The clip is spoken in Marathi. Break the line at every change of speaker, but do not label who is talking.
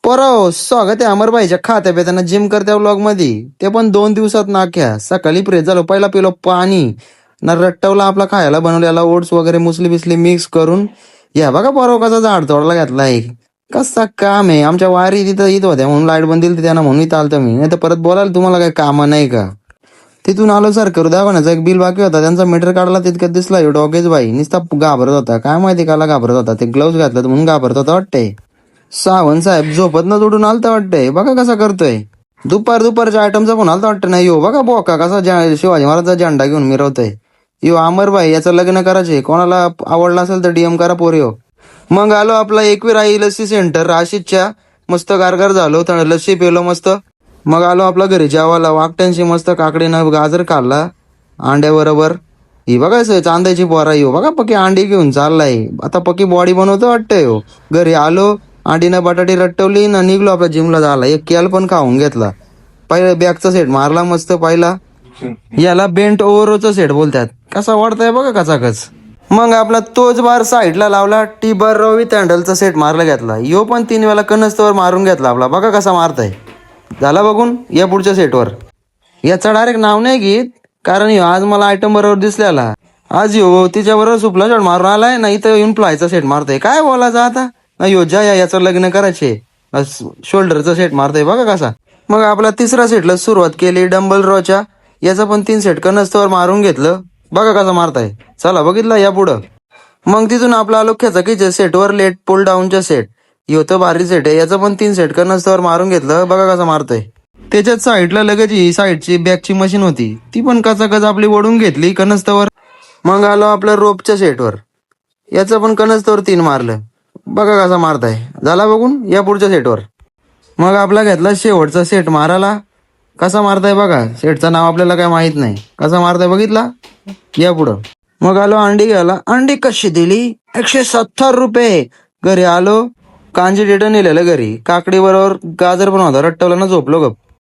पोराव, स्वागत आहे अमरभाईच्या खात्या पेताना जिम करत्या व्लॉग मध्ये. ते पण 2 दिवसात नाख्या. सकाळी फ्रेश झालो, पहिला पिलो पाणी ना रट्टवला आपला खायला बनवलेला ओट्स वगैरे मुसली बिसली मिक्स करून. या बघा पोराव कसा झाड तोडला घेतलाय. कसा काम आहे. आमच्या वारी तिथं येत होत्या म्हणून लाईट बंद दिली त्यांना म्हणून इथं आलतो मी. नाही तर परत बोलायला तुम्हाला काही काम नाही का. तिथून आलो सर करू दवाखान्याचा एक बिल बाकी होता, त्यांचा मीटर काढला तितक्यात दिसला डॉगेज बाई. नुसता घाबरत होता, काय माहिती काला घाबरत होता. ते ग्लोव्ज घातलं म्हणून घाबरत होता वाटतंय. सावंत साहेब झोपत न उठून आलता वाटतंय. बघा कसा करतोय. दुपारच्या आयटमचा फोन आलता वाटतं. नाही यो बघा बोका कसा शिवाजी महाराजचा झेंडा घेऊन मिरवतोय. यो अमरभाई याचं लग्न करायचे, कोणाला आवडला असेल तर डीएम करा पोरी हो. मग आलो आपला एकवीर आई लस्सी सेंटर राशीदच्या. मस्त गारगार झालो, लस्सी पिलो मस्त. मग आलो आपला घरी जेवायला. वाकट्यांशी मस्त काकडीनं गाजर खाल्ला अंड्याबरोबर. ही बघा चांदायची पोरा हो बघा पक्की अंडी घेऊन चाललाय. आता पक्की बॉडी बनवतो वाटतंय हो. घरी आलो, अंडीनं बटाटी रट्टवली ना निघलो आपल्या जिमला झाला. एक केल पण खाऊन घेतला. पहिला बॅगचा सेट मारला मस्त पहिला. याला बेंट ओव्हरचा सेट बोलतात. कसा वाढताय बघा कचाकच. मग आपला तोच बार साईडला लावला. टी बार विथ हँडलचा सेट मारला घेतला. यो पण 3 वेळा कनस्तवर मारून घेतला आपला. बघा कसा मारताय. झाला बघून या पुढच्या सेटवर. याचा डायरेक्ट नाव नाही घेत, कारण ह्यो आज मला आयटम बरोबर दिसलेला. आज ह्यो तिच्याबरोबर सुपला शॉट मारून आलाय ना, इथं येऊन प्लायचा सेट मारतोय. काय बोलायचं आता. यो ज्या याचं लग्न करायचे शोल्डरचा सेट मारतोय बघा कसा. मग आपला तिसरा सेटला सुरुवात केली डंबल रोच्या. याचा पण 3 सेट कनस्तवर मारून घेतलं. बघा कसा मारताय. चला बघितला या पुढं. मग तिथून आपला आलो खेचाकीच्या सेटवर लेट पुल डाऊनच्या सेट. ह्यो तर भारी सेट आहे. याचं पण 3 सेट कनस्तवर मारून घेतलं. बघा कसा मारतोय. त्याच्यात साईडला लगेच ही साईडची बॅकची मशीन होती, ती पण कचाकच आपली ओढून घेतली कनस्तवर. मग आलो आपल्या रोपच्या सेटवर. याचं पण कनस्तवर 3 मारलं. बघा कसा मारताय. झाला बघून या पुढच्या सेटवर. मग आपला घेतला शेवटचा सेट मारायला. कसा मारताय बघा. सेटचं नाव आपल्याला काय माहित नाही. कसा मारताय बघितला या पुढं. मग आलो अंडी घ्यायला. अंडी कशी दिली 170 रुपये. घरी आलो, कांजी डेट नेलेलं घरी. काकडी बरोबर गाजर पण होता, रट्टवला ना झोपलो गप.